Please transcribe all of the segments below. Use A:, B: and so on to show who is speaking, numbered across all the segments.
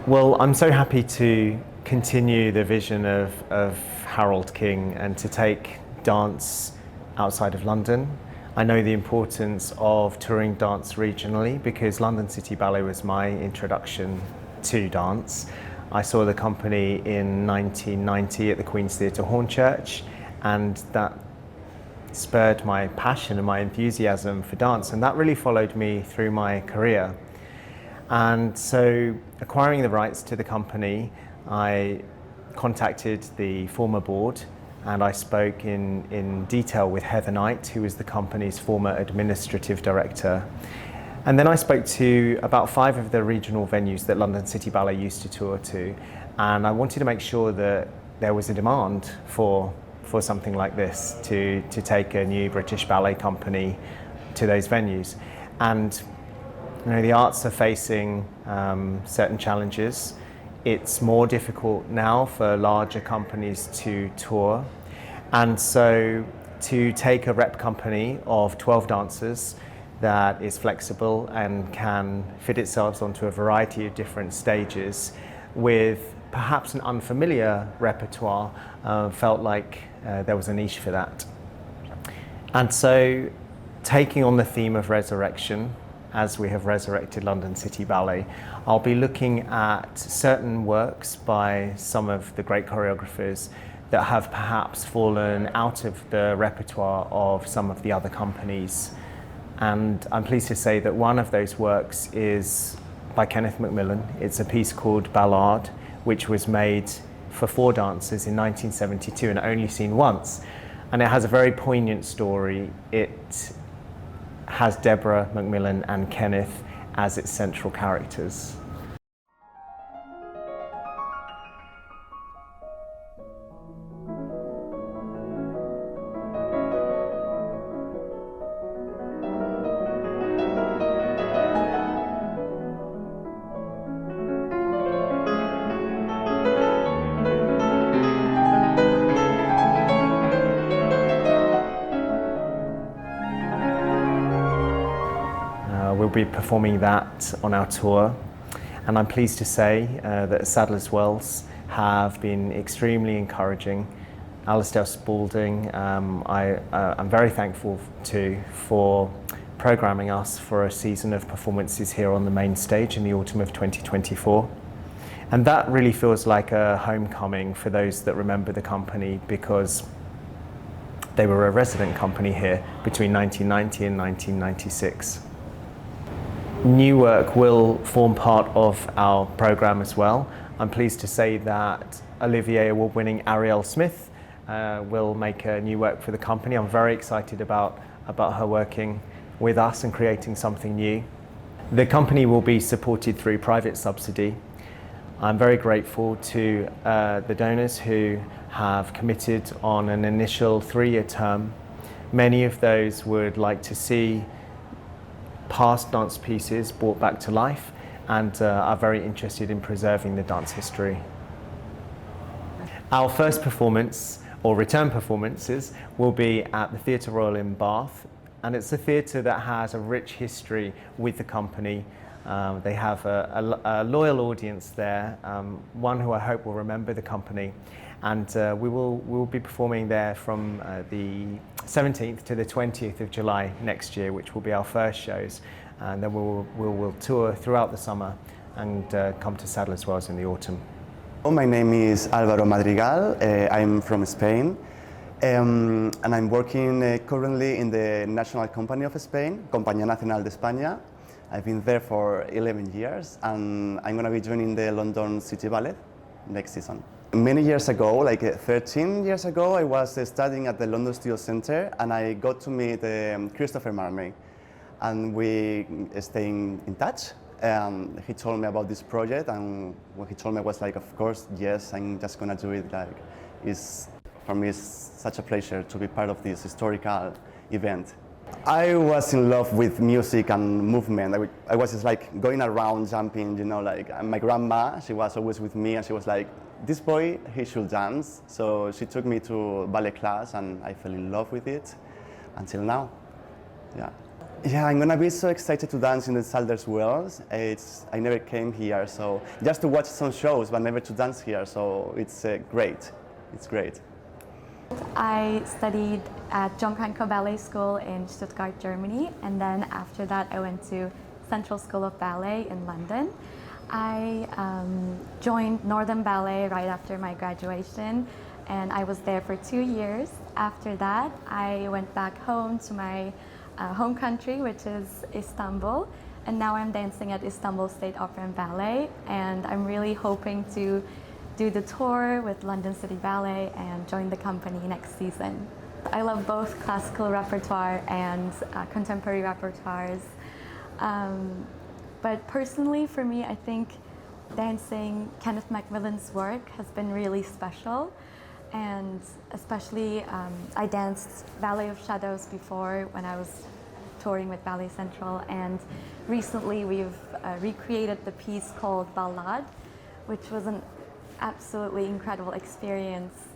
A: Well, I'm so happy to continue the vision of Harold King and to take dance outside of London. I know the importance of touring dance regionally because London City Ballet was my introduction to dance. I saw the company in 1990 at the Queen's Theatre Hornchurch, and that spurred my passion and my enthusiasm for dance, and that really followed me through my career. And so, acquiring the rights to the company, I contacted the former board and I spoke in detail with Heather Knight, who was the company's former administrative director. And then I spoke to about 5 of the regional venues that London City Ballet used to tour to, and I wanted to make sure that there was a demand for something like this, to take a new British ballet company to those venues. And you know, the arts are facing certain challenges. It's more difficult now for larger companies to tour. And so to take a rep company of 12 dancers that is flexible and can fit itself onto a variety of different stages with perhaps an unfamiliar repertoire, felt like there was a niche for that. And so taking on the theme of resurrection, as we have resurrected London City Ballet, I'll be looking at certain works by some of the great choreographers that have perhaps fallen out of the repertoire of some of the other companies. And I'm pleased to say that one of those works is by Kenneth MacMillan. It's a piece called Ballade, which was made for 4 dancers in 1972 and only seen once. And it has a very poignant story. It has Deborah MacMillan and Kenneth as its central characters. We'll be performing that on our tour, and I'm pleased to say that Sadler's Wells have been extremely encouraging. Alistair Spalding, I'm very thankful to for programming us for a season of performances here on the main stage in the autumn of 2024. And that really feels like a homecoming for those that remember the company, because they were a resident company here between 1990 and 1996. New work will form part of our programme as well. I'm pleased to say that Olivier Award-winning Arielle Smith will make a new work for the company. I'm very excited about her working with us and creating something new. The company will be supported through private subsidy. I'm very grateful to the donors who have committed on an initial 3-year term. Many of those would like to see past dance pieces brought back to life and are very interested in preserving the dance history. Our first performance, or return performances, will be at the Theatre Royal in Bath, and it's a theatre that has a rich history with the company. They have a loyal audience there, one who I hope will remember the company, and we will be performing there from the 17th to the 20th of July next year, which will be our first shows, and then we'll tour throughout the summer and come to Sadler's Wells in the autumn.
B: My name is Álvaro Madrigal. I'm from Spain, and I'm working currently in the National Company of Spain, Compañía Nacional de España. I've been there for 11 years, and I'm going to be joining the London City Ballet next season. Many years ago, like 13 years ago, I was studying at the London Studio Centre, and I got to meet Christopher Marney, and we stayed in touch. He told me about this project, and what he told me was like, of course, yes, I'm just gonna do it. Like, for me, it's such a pleasure to be part of this historical event. I was in love with music and movement. I was just like going around, jumping, you know, like my grandma, she was always with me, and she was like, this boy, he should dance. So she took me to ballet class, and I fell in love with it until now. Yeah. Yeah, I'm gonna be so excited to dance in the Salders Wells. I never came here, so just to watch some shows, but never to dance here. So it's great. It's great.
C: I studied at John Cranko Ballet School in Stuttgart, Germany, and then after that I went to Central School of Ballet in London. I joined Northern Ballet right after my graduation, and I was there for 2 years. After that, I went back home to my home country, which is Istanbul, and now I'm dancing at Istanbul State Opera and Ballet, and I'm really hoping to do the tour with London City Ballet and join the company next season. I love both classical repertoire and contemporary repertoires. But personally, for me, I think dancing Kenneth MacMillan's work has been really special. And especially, I danced Ballet of Shadows before when I was touring with Ballet Central. And recently, we've recreated the piece called Ballade, which was an absolutely incredible experience,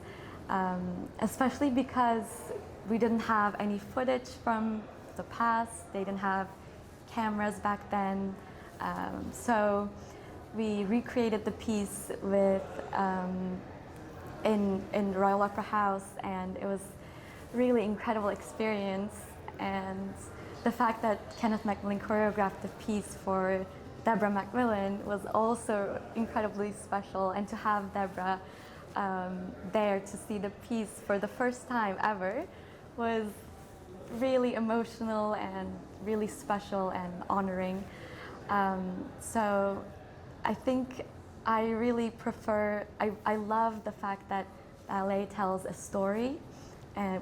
C: especially because we didn't have any footage from the past. They didn't have cameras back then. So we recreated the piece with in Royal Opera House, and it was really incredible experience. And the fact that Kenneth MacMillan choreographed the piece for Deborah MacMillan was also incredibly special, and to have Deborah there to see the piece for the first time ever was really emotional and really special and honoring. So I think I really prefer, I love the fact that ballet tells a story,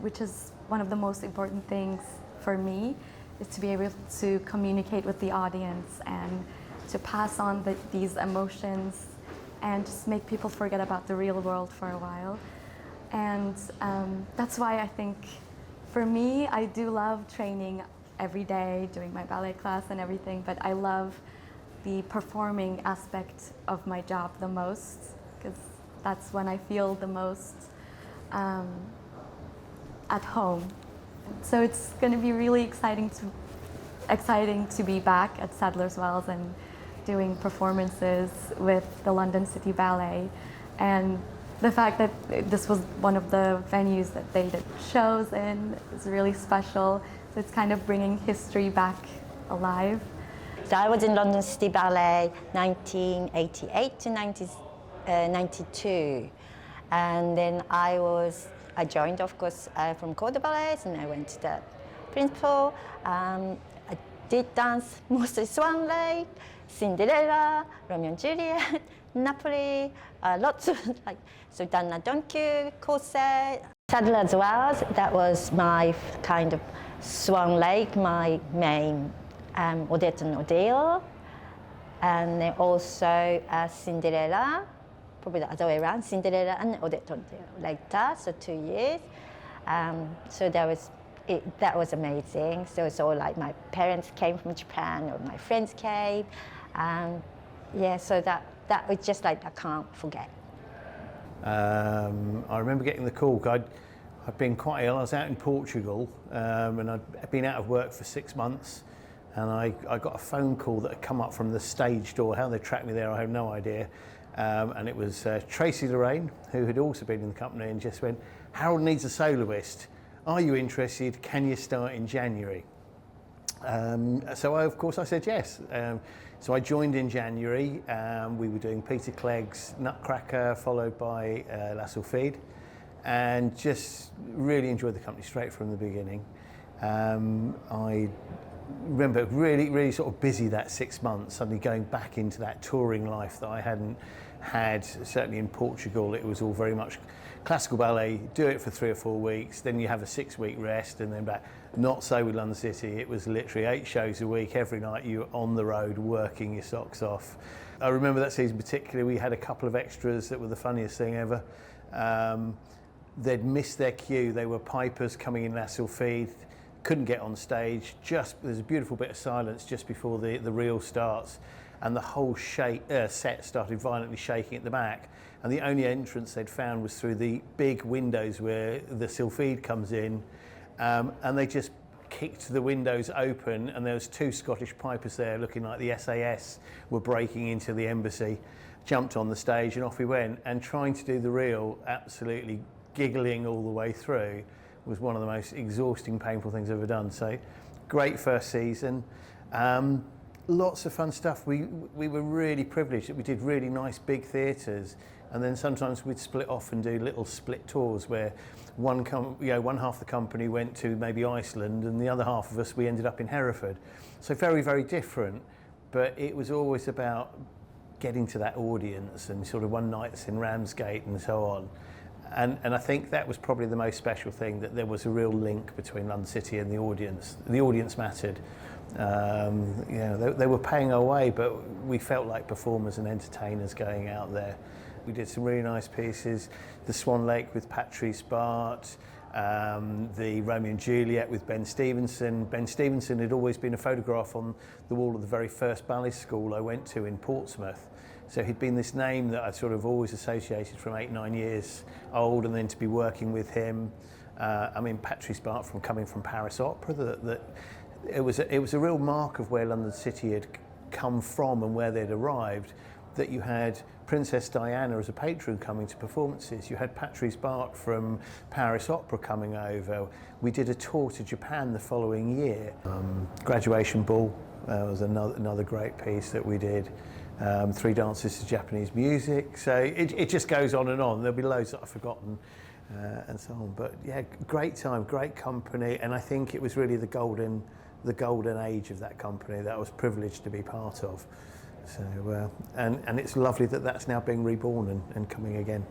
C: which is one of the most important things for me, is to be able to communicate with the audience and to pass on these emotions and just make people forget about the real world for a while. And that's why I think, for me, I do love training every day, doing my ballet class and everything, but I love the performing aspect of my job the most, because that's when I feel the most at home. So it's going to be really exciting to be back at Sadler's Wells and doing performances with the London City Ballet. And the fact that this was one of the venues that they did shows in is really special. So it's kind of bringing history back alive.
D: So I was in London City Ballet 1988 to 1992. And then I joined, of course, from Kauldhar Ballet, and I went to the principal. I did dance mostly Swan Lake, Cinderella, Romeo and Juliet, Napoli, lots of so Donna Donkey, Corset, Sadler's Wells. That was my kind of Swan Lake, my main Odette and Odile, and then also Cinderella, probably the other way around, Cinderella and Odette and Odile later, so 2 years. So that was amazing. So it's all like my parents came from Japan, or my friends came. Yeah, so that was just like I can't forget.
E: I remember getting the call. I'd been quite ill. I was out in Portugal, and I'd been out of work for 6 months. And I got a phone call that had come up from the stage door. How they tracked me there, I have no idea. And it was Tracy Lorraine, who had also been in the company, and just went, "Harold needs a soloist. Are you interested? Can you start in January?" So of course I said yes. So I joined in January. We were doing Peter Clegg's Nutcracker, followed by La Sylphide, and just really enjoyed the company straight from the beginning. I remember really sort of busy that 6 months, suddenly going back into that touring life that I hadn't had. Certainly in Portugal, it was all very much classical ballet, do it for 3 or 4 weeks, then you have a 6-week rest and then back. Not so with London City. It was literally 8 shows a week, every night you were on the road working your socks off. I remember that season particularly, we had a couple of extras that were the funniest thing ever. They'd missed their cue. They were pipers coming in La Sylphide, couldn't get on stage. There's a beautiful bit of silence just before the reel starts, and the whole set started violently shaking at the back. And the only entrance they'd found was through the big windows where the Sylphide comes in, and they just kicked the windows open, and there was 2 Scottish pipers there looking like the SAS were breaking into the embassy. Jumped on the stage and off we went, and trying to do the reel, absolutely giggling all the way through, was one of the most exhausting, painful things I've ever done. So great first season. Lots of fun stuff. We were really privileged that we did really nice big theatres, and then sometimes we'd split off and do little split tours where one half of the company went to maybe Iceland and the other half of us, we ended up in Hereford. So very, very different, but it was always about getting to that audience, and sort of one night's in Ramsgate and so on. And I think that was probably the most special thing, that there was a real link between London City and the audience. The audience mattered. They were paying our way, but we felt like performers and entertainers going out there. We did some really nice pieces. The Swan Lake with Patrice Bart, the Romeo and Juliet with Ben Stevenson. Ben Stevenson had always been a photograph on the wall of the very first ballet school I went to in Portsmouth. So he'd been this name that I sort of always associated from 8, 9 years old, and then to be working with him. Patrice Bart coming from Paris Opera, that it was a real mark of where London City had come from and where they'd arrived, that you had Princess Diana as a patron coming to performances. You had Patrice Bart from Paris Opera coming over. We did a tour to Japan the following year. Graduation Ball was another great piece that we did. 3 dances to Japanese music. So it just goes on and on. There'll be loads that I've forgotten and so on. But yeah, great time, great company, and I think it was really the golden age of that company that I was privileged to be part of. So and it's lovely that that's now being reborn and coming again.